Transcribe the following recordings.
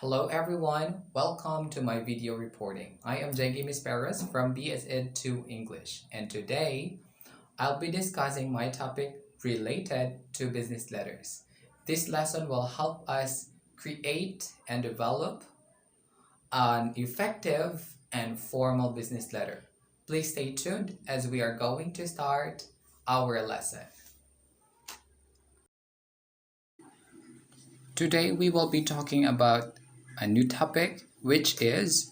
Hello everyone, welcome to my video reporting. I am Jegg Misperos from BSEd 2 English, and today I'll be discussing my topic related to business letters. This lesson will help us create and develop an effective and formal business letter. Please stay tuned as we are going to start our lesson. Today we will be talking about a new topic, which is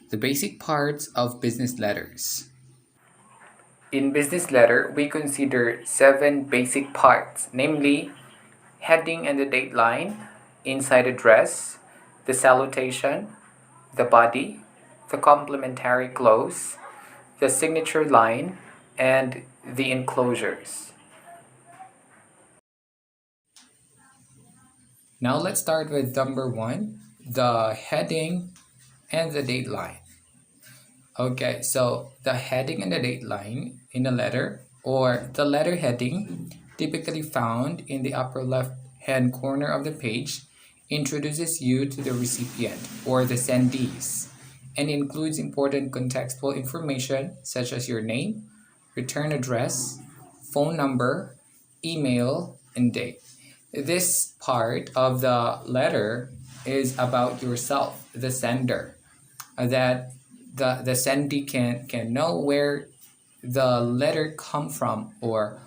the basic parts of business letters. In business letter, we consider 7 basic parts, namely heading and the date line, inside address, the salutation, the body, the complementary clause, the signature line, and the enclosures. Now let's start with number 1, the heading and the date line. Okay, so the heading and the date line in a letter or the letter heading, typically found in the upper left hand corner of the page, introduces you to the recipient or the sendees and includes important contextual information such as your name, return address, phone number, email, and date. This part of the letter is about yourself, the sender, that the sendee can know where the letter come from or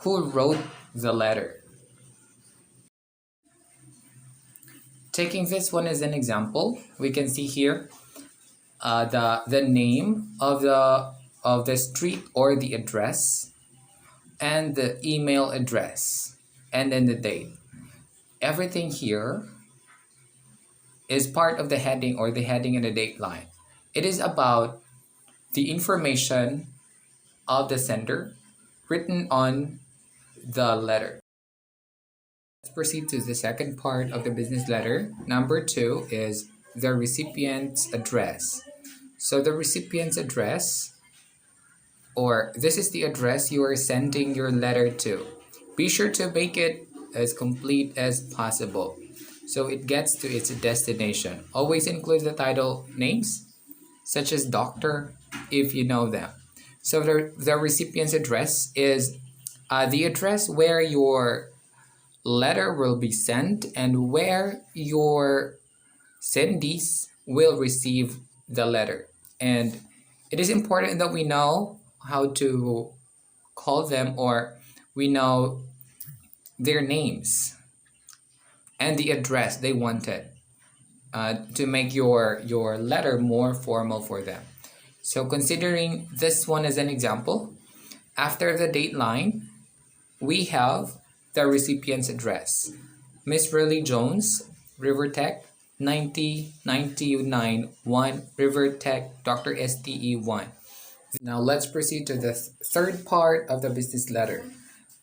who wrote the letter. Taking this one as an example, we can see here the name of the street or the address, and the email address, and then the date. Everything here is part of the heading or the heading and the date line. It is about the information of the sender written on the letter. Let's proceed to the second part of the business letter. Number 2 is the recipient's address. So the recipient's address, or this is the address you are sending your letter to. Be sure to make it as complete as possible so it gets to its destination. Always include the title names such as doctor if you know them. So the recipient's address is the address where your letter will be sent and where your sendees will receive the letter. And it is important that we know how to call them, or we know their names and the address they wanted to make your letter more formal for them. So considering this one as an example, after the date line, we have the recipient's address. Miss Riley Jones, Rivertech, 90991 Rivertech, Dr. STE 1. Now let's proceed to the third part of the business letter.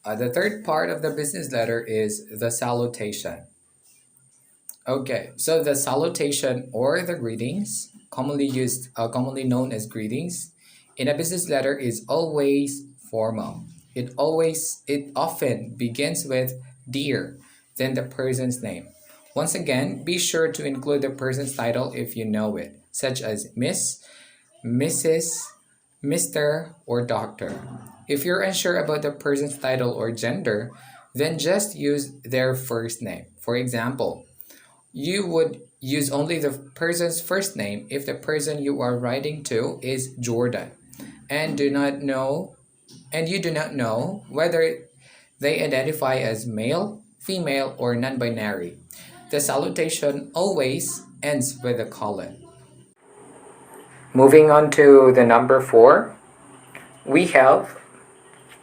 The third part of the business letter is the salutation. Okay, so the salutation or the greetings, commonly known as greetings, in a business letter is always formal. It often begins with dear, then the person's name. Once again, be sure to include the person's title if you know it, such as Miss, Mrs., Mr., or Doctor. If you're unsure about the person's title or gender, then just use their first name. For example, you would use only the person's first name if the person you are writing to is Jordan and you do not know whether they identify as male, female, or non-binary. The salutation always ends with a colon. Moving on to the number 4, we have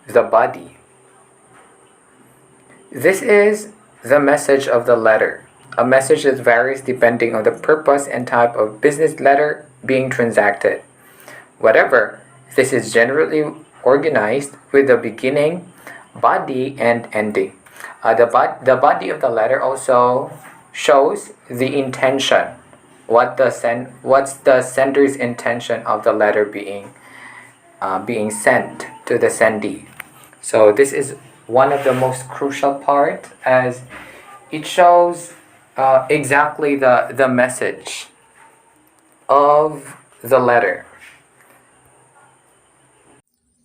the body. This is the message of the letter. A message that varies depending on the purpose and type of business letter being transacted. Whatever, this is generally organized with the beginning, body, and ending. The body of the letter also shows the intention. What's the sender's intention of the letter being sent to the sendee? So this is one of the most crucial part, as it shows exactly the message of the letter.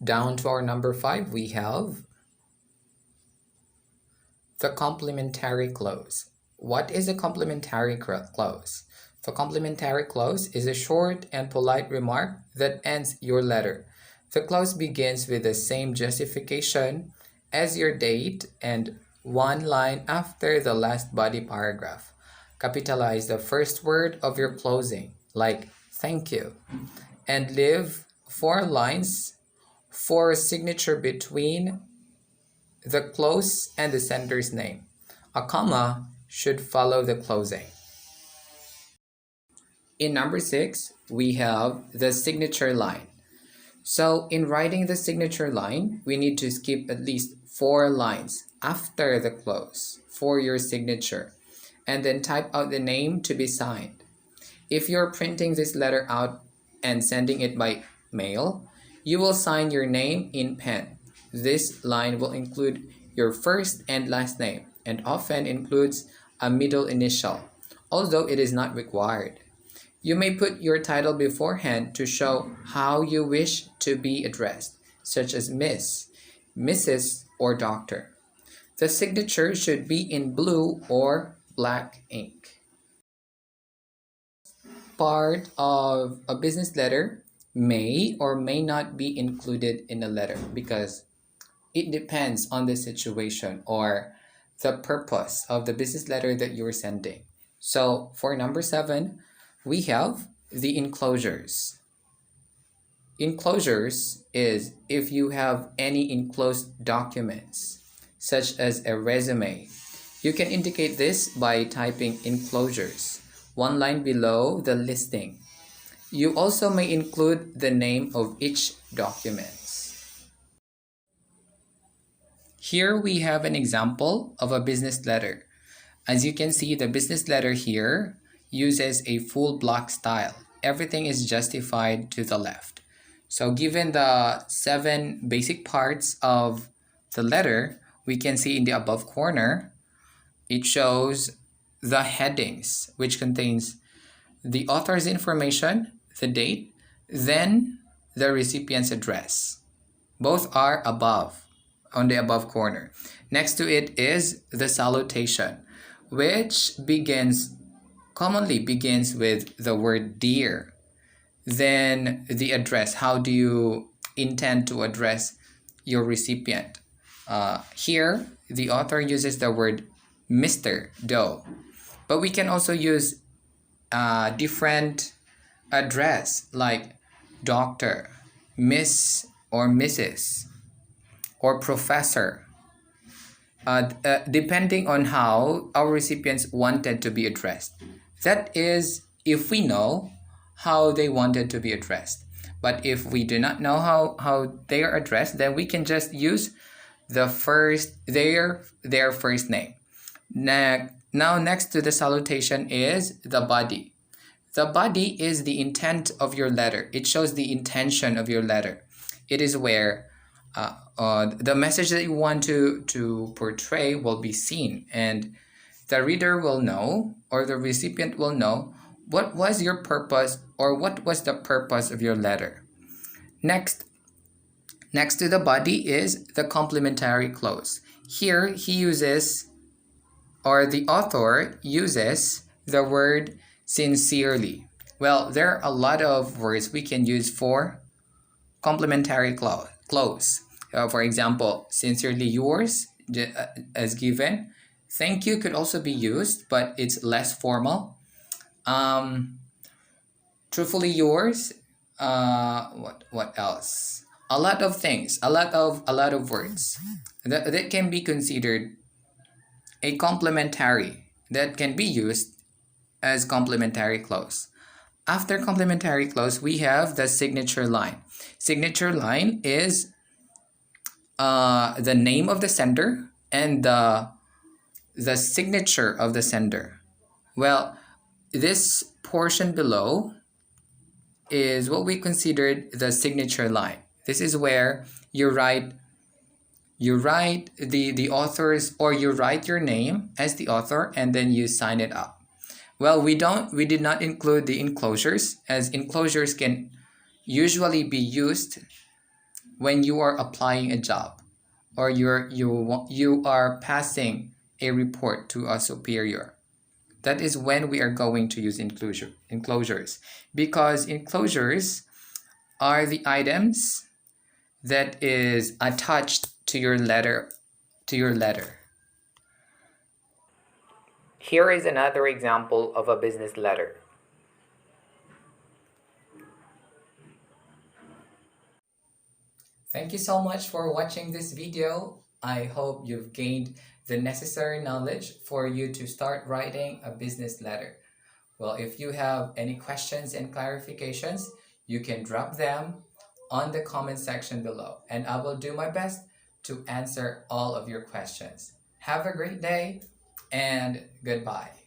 Down to our number 5, we have the complementary clause. What is a complementary clause? The complementary clause is a short and polite remark that ends your letter. The clause begins with the same justification as your date and one line after the last body paragraph. Capitalize the first word of your closing, like thank you, and leave 4 lines for a signature between the close and the sender's name. A comma should follow the closing. In number 6, we have the signature line. So in writing the signature line, we need to skip at least 4 lines after the close for your signature, and then type out the name to be signed. If you're printing this letter out and sending it by mail, you will sign your name in pen. This line will include your first and last name and often includes a middle initial, although it is not required. You may put your title beforehand to show how you wish to be addressed, such as Miss, Mrs., or Doctor. The signature should be in blue or black ink. Part of a business letter may or may not be included in a letter because it depends on the situation or the purpose of the business letter that you're sending. So for number 7, we have the enclosures. Enclosures is if you have any enclosed documents, such as a resume. You can indicate this by typing enclosures, 1 line below the listing. You also may include the name of each document. Here we have an example of a business letter. As you can see, the business letter here uses a full block style. Everything is justified to the left. So given the 7 basic parts of the letter, we can see in the above corner, it shows the headings, which contains the author's information, the date, then the recipient's address. Both are above, on the above corner. Next to it is the salutation, which commonly begins with the word dear. Then the address, how do you intend to address your recipient? Here, the author uses the word Mr. Doe, but we can also use different address like Doctor, Miss or Mrs. or Professor, depending on how our recipients wanted to be addressed. That is, if we know how they wanted to be addressed. But if we do not know how they are addressed, then we can just use their first name. Now next to the salutation is the body. The body is the intent of your letter. It shows the intention of your letter. It is where the message that you want to portray will be seen, and the reader will know, or the recipient will know, what was your purpose or what was the purpose of your letter. Next to the body is the complementary clause. Here he uses, or the author uses, the word sincerely. Well, there are a lot of words we can use for complementary clause. For example, sincerely yours, as given. Thank you could also be used, but it's less formal. Truthfully yours. What else? A lot of things. A lot of words that can be considered a complementary, that can be used as complementary clause. After complementary clause, we have the signature line. Signature line is the name of the sender and the signature of the sender. Well, this portion below is what we considered the signature line. This is where you write You write the author's, or you write your name as the author, and then you sign it up. Well, we did not include the enclosures, as enclosures can usually be used when you are applying a job, or you are passing a report to a superior. That is when we are going to use enclosures, because enclosures are the items that is attached to your letter. Here is another example of a business letter. Thank you so much for watching this video. I hope you've gained the necessary knowledge for you to start writing a business letter. Well, if you have any questions and clarifications, you can drop them on the comment section below, and I will do my best to answer all of your questions. Have a great day, and goodbye.